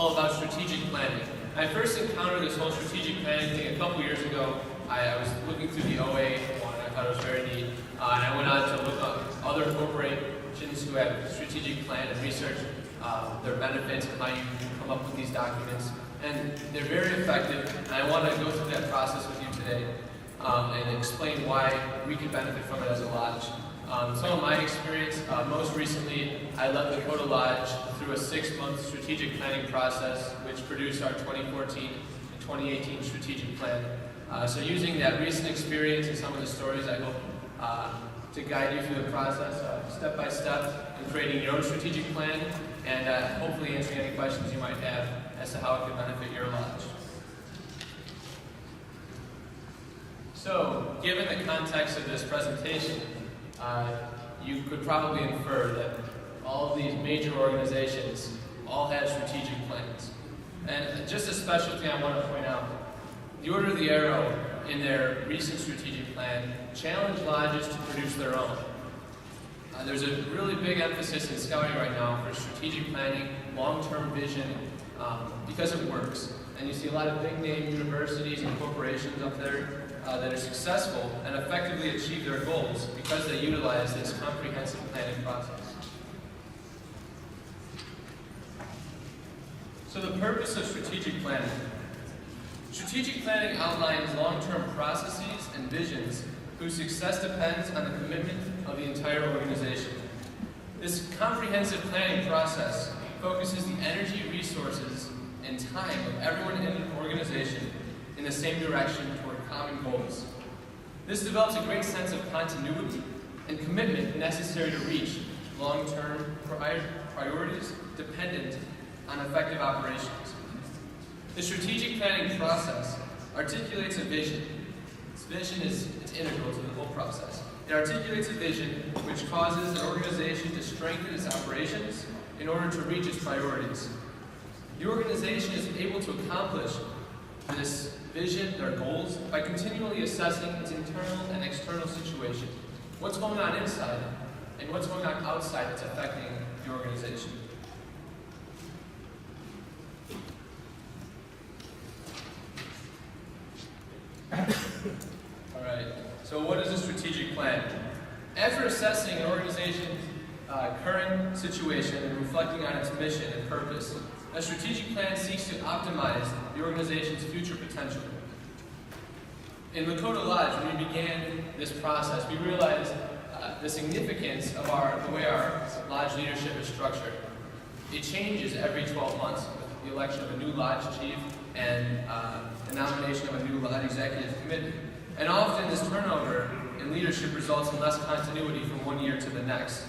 all about strategic planning. I first encountered this whole strategic planning thing a couple years ago. I was looking through the OA one, I thought it was very neat, and I went on to look up other corporations who have strategic plan and research their benefits and how you come up with these documents. And they're very effective, and I want to go through that process with you today and explain why we can benefit from it as a lodge. Some of my experience, most recently, I led the Lakota Lodge through a 6-month strategic planning process, which produced our 2014 and 2018 strategic plan. So using that recent experience and some of the stories, I hope to guide you through the process, step by step, in creating your own strategic plan, and hopefully answering any questions you might have as to how it can benefit your lodge. So, given the context of this presentation, you could probably infer that all of these major organizations all have strategic plans. And just a special thing I want to point out, the Order of the Arrow, in their recent strategic plan, challenged lodges to produce their own. There's a really big emphasis in scouting right now for strategic planning, long-term vision, because it works. And you see a lot of big-name universities and corporations up there that are successful and effectively achieve their goals because they utilize this comprehensive planning process. So the purpose of strategic planning. Strategic planning outlines long-term processes and visions whose success depends on the commitment of the entire organization. This comprehensive planning process focuses the energy, resources, and time of everyone in an organization in the same direction toward common goals. This develops a great sense of continuity and commitment necessary to reach long-term priorities dependent on effective operations. The strategic planning process articulates a vision. This vision is integral to the whole process. It articulates a vision which causes an organization to strengthen its operations in order to reach its priorities. The organization is able to accomplish this vision, their goals, by continually assessing its internal and external situation. What's going on inside and what's going on outside that's affecting the organization. Alright, so what is a strategic plan? After assessing an organization's current situation and reflecting on its mission and purpose, a strategic plan seeks to optimize the organization's future potential. In Lakota Lodge, when we began this process, we realized the significance of the way our lodge leadership is structured. It changes every 12 months with the election of a new lodge chief and the nomination of a new lodge executive committee. And often this turnover in leadership results in less continuity from one year to the next.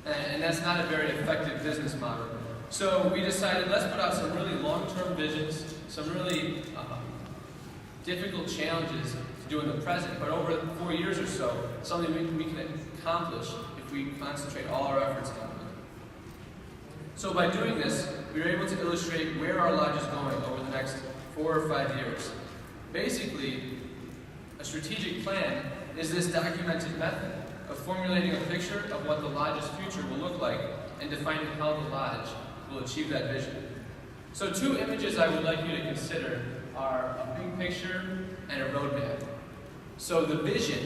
And that's not a very effective business model. So we decided, let's put out some really long-term visions, some really difficult challenges to do in the present, but over 4 years or so, something we can accomplish if we concentrate all our efforts on it. So by doing this, we were able to illustrate where our lodge is going over the next 4 or 5 years. Basically, a strategic plan is this documented method of formulating a picture of what the lodge's future will look like and defining how the lodge will achieve that vision. So 2 images I would like you to consider are a big picture and a roadmap. So the vision,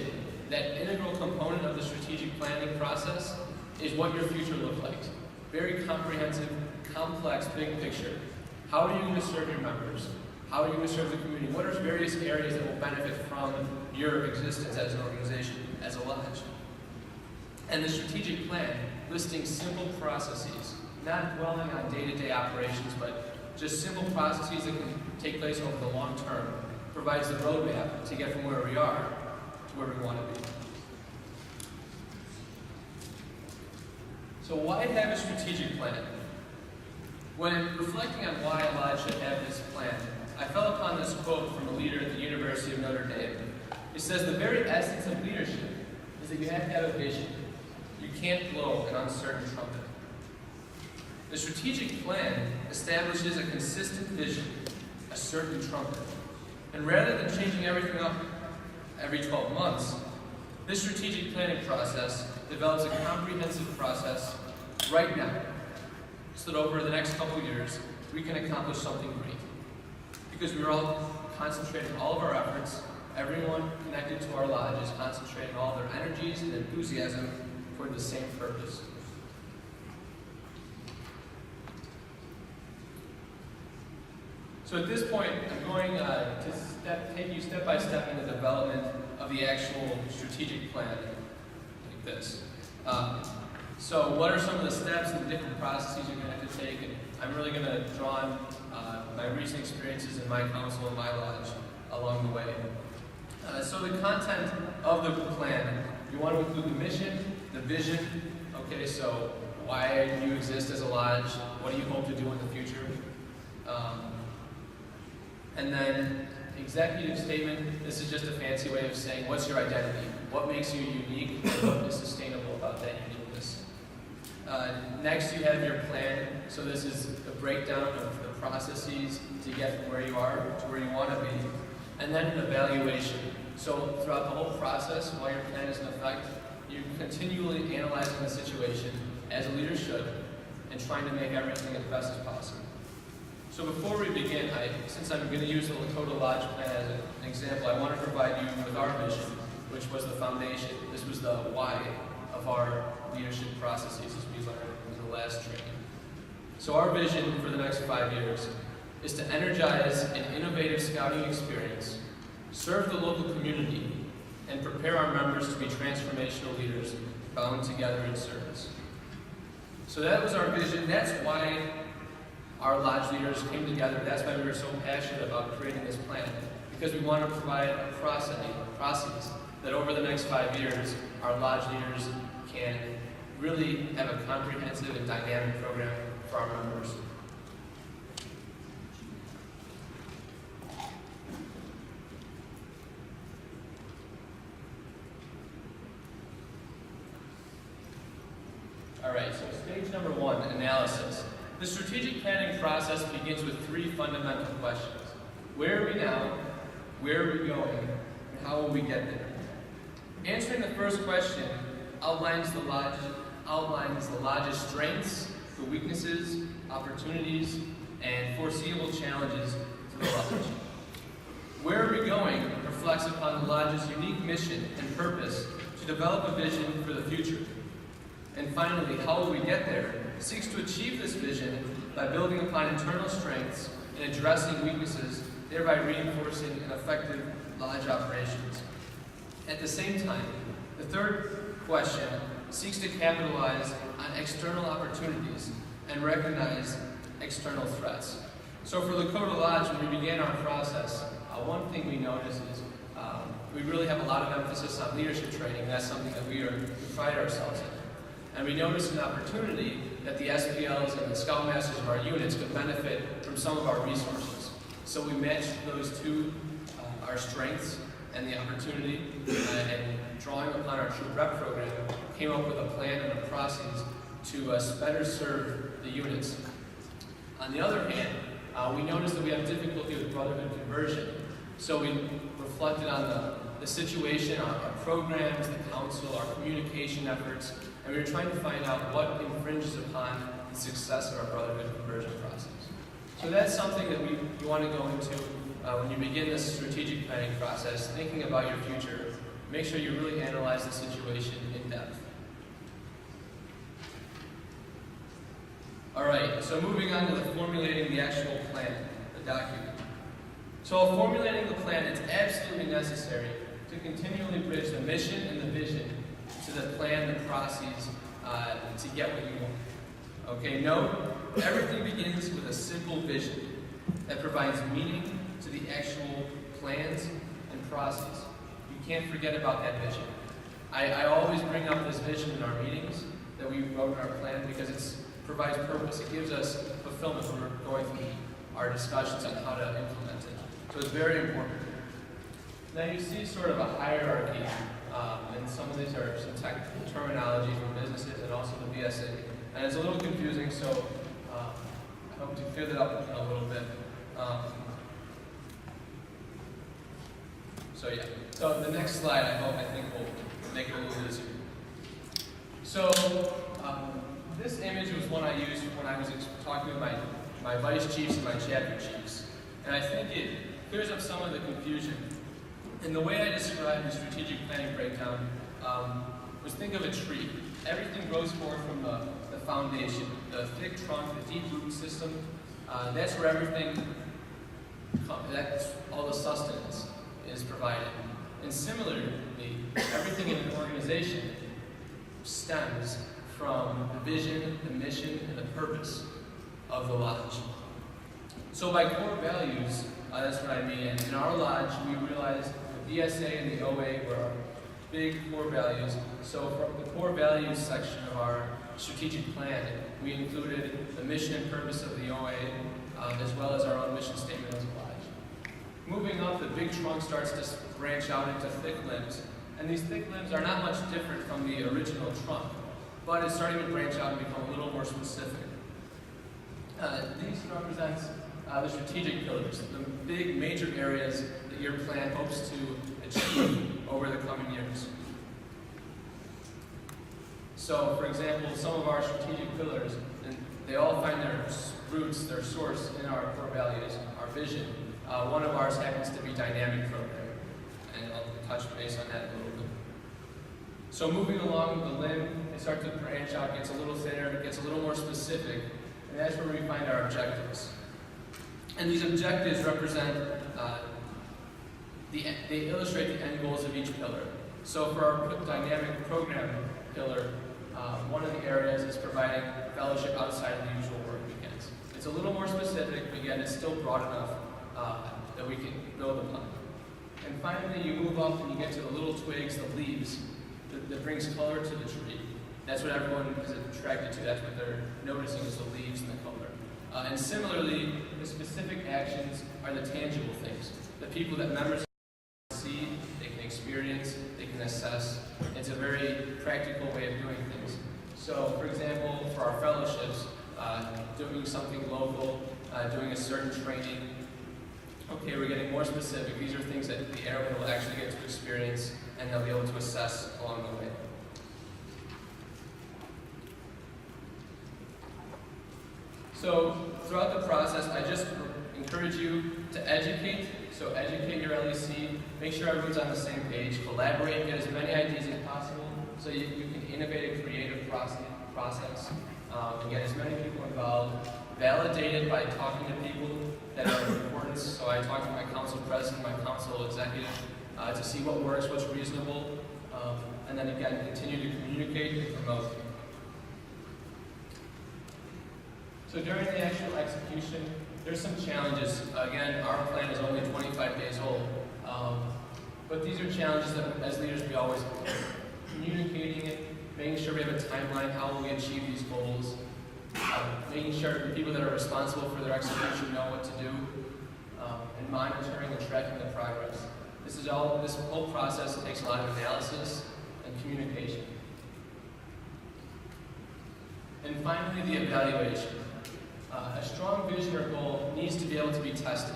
that integral component of the strategic planning process, is what your future looks like. Very comprehensive, complex, big picture. How are you going to serve your members? How are you going to serve the community? What are various areas that will benefit from your existence as an organization, as a lodge? And the strategic plan, listing simple processes, not dwelling on day-to-day operations, but just simple processes that can take place over the long term, provides the roadmap to get from where we are to where we want to be. So why have a strategic plan? When reflecting on why a lodge should have this plan, I fell upon this quote from a leader at the University of Notre Dame. It says, the very essence of leadership is that you have to have a vision. You can't blow an uncertain trumpet. The strategic plan establishes a consistent vision, a certain trumpet. And rather than changing everything up every 12 months, this strategic planning process develops a comprehensive process right now. so that over the next couple years, we can accomplish something great. Because we're all concentrating all of our efforts, everyone connected to our lodge is concentrating all their energies and enthusiasm toward the same purpose. So at this point, I'm going to take you step by step in the development of the actual strategic plan, like this. So what are some of the steps and the different processes you're going to have to take? And I'm really going to draw on my recent experiences in my council and my lodge along the way. So the content of the plan, you want to include the mission, the vision. Okay, so why do you exist as a lodge? What do you hope to do in the future? And then executive statement. This is just a fancy way of saying what's your identity? What makes you unique? And what is sustainable about that uniqueness? Next, you have your plan. So this is a breakdown of the processes to get from where you are to where you want to be. And then an evaluation. So throughout the whole process, while your plan is in effect, you're continually analyzing the situation as a leader should and trying to make everything as best as possible. So before we begin, since I'm going to use the Lakota Lodge plan as an example, I want to provide you with our vision, which was the foundation. This was the why of our leadership processes as we learned in the last training. So our vision for the next 5 years is to energize an innovative scouting experience, serve the local community, and prepare our members to be transformational leaders bound together in service. So that was our vision. That's why our lodge leaders came together. That's why we were so passionate about creating this plan, because we want to provide a process that over the next 5 years, our lodge leaders can really have a comprehensive and dynamic program for our members. All right, so stage number 1, analysis. The strategic planning process begins with 3 fundamental questions. Where are we now? Where are we going? And how will we get there? Answering the first question outlines the lodge's strengths, the weaknesses, opportunities, and foreseeable challenges to the lodge. Where are we going reflects upon the lodge's unique mission and purpose to develop a vision for the future. And finally, how will we get there seeks to achieve this vision by building upon internal strengths and addressing weaknesses, thereby reinforcing an effective lodge operations. At the same time, the third question seeks to capitalize on external opportunities and recognize external threats. So for Lakota Lodge, when we began our process, one thing we noticed is we really have a lot of emphasis on leadership training. That's something that we pride ourselves in. And we noticed an opportunity that the SPLs and the Scoutmasters of our units could benefit from some of our resources. So we matched those two, our strengths and the opportunity, and drawing upon our troop rep program, came up with a plan and a process to better serve the units. On the other hand, we noticed that we have difficulty with brotherhood conversion. So we reflected on the situation, our programs, the council, our communication efforts, and we were trying to find out what infringes upon the success of our brotherhood conversion process. So that's something that you want to go into when you begin this strategic planning process, thinking about your future. Make sure you really analyze the situation in depth. All right, so moving on to formulating the actual plan, the document. So formulating the plan, it's absolutely necessary to continually bridge the mission and the vision to the plan, the process, to get what you want. Okay, note, everything begins with a simple vision that provides meaning to the actual plans and process. You can't forget about that vision. I always bring up this vision in our meetings that we wrote in our plan because it provides purpose. It gives us fulfillment when we're going through our discussions on how to implement it. So it's very important. Now you see sort of a hierarchy, and some of these are some technical terminology from businesses and also the BSA. And it's a little confusing, so I hope to clear that up a little bit. So the next slide I think will make it a little easier. So This image was one I used when I was talking with my vice chiefs and my chapter chiefs. And I think it clears up some of the confusion. And the way I described the strategic planning breakdown was think of a tree. Everything grows forth from the foundation, the thick trunk, the deep root system. That's where everything comes, that's all the sustenance is provided. And similarly, everything in an organization stems from the vision, the mission, and the purpose of the lodge. So by core values, that's what I mean. And in our lodge, we realized the DSA and the OA were our big core values. So from the core values section of our strategic plan, we included the mission and purpose of the OA, as well as our own mission statement as a lodge. Moving up, the big trunk starts to branch out into thick limbs. And these thick limbs are not much different from the original trunk, but it's starting to branch out and become a little more specific. These represent the strategic pillars, the big major areas that your plan hopes to achieve over the coming years. So, for example, some of our strategic pillars, and they all find their roots, their source in our core values, our vision. One of ours happens to be dynamic programming, and I'll touch base on that a little bit. So moving along the limb, it starts to branch out, gets a little thinner, it gets a little more specific, and that's where we find our objectives. And these objectives represent, they illustrate the end goals of each pillar. So for our dynamic program pillar, one of the areas is providing fellowship outside of the usual work weekends. It's a little more specific, but yet it's still broad enough that we can build upon. And finally, you move up and you get to the little twigs, the leaves, that brings color to the tree. That's what everyone is attracted to. That's what they're noticing is the leaves and the color. And similarly, the specific actions are the tangible things. The people that members can see, they can experience, they can assess. It's a very practical way of doing things. So, for example, for our fellowships, doing something local, doing a certain training. Okay, we're getting more specific. These are things that the airman will actually get to experience and they'll be able to assess along the way. So throughout the process, I just encourage you to educate. So educate your LEC, make sure everyone's on the same page, collaborate, get as many ideas as possible so you can innovate a creative process and get as many people involved. Validate it by talking to people that are of importance. So I talk to my council president, my council executive, to see what works, what's reasonable, and then again, continue to communicate and promote. So during the actual execution, there's some challenges. Again, our plan is only 25 days old, but these are challenges that as leaders we always communicating it, making sure we have a timeline, how will we achieve these goals, making sure the people that are responsible for their execution know what to do, and monitoring and tracking the progress. This whole process takes a lot of analysis and communication. And finally, the evaluation. A strong vision or goal needs to be able to be tested.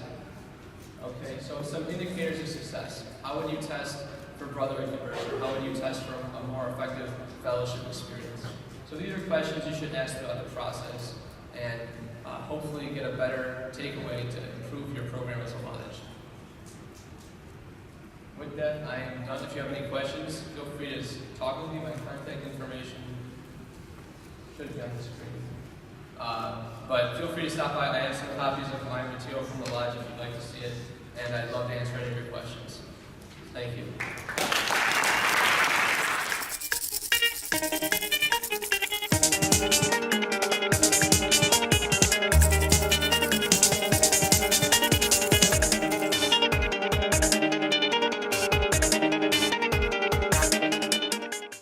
Okay, so some indicators of success. How would you test for brotherhood conversion? How would you test for a more effective fellowship experience? So these are questions you should ask throughout the process and hopefully get a better takeaway to improve your program as a lodge. With that, I am done. If you have any questions, feel free to talk with me. My contact information should be on the screen. But feel free to stop by. I have some copies of my material from the lodge if you'd like to see it, and I'd love to answer any of your questions. Thank you.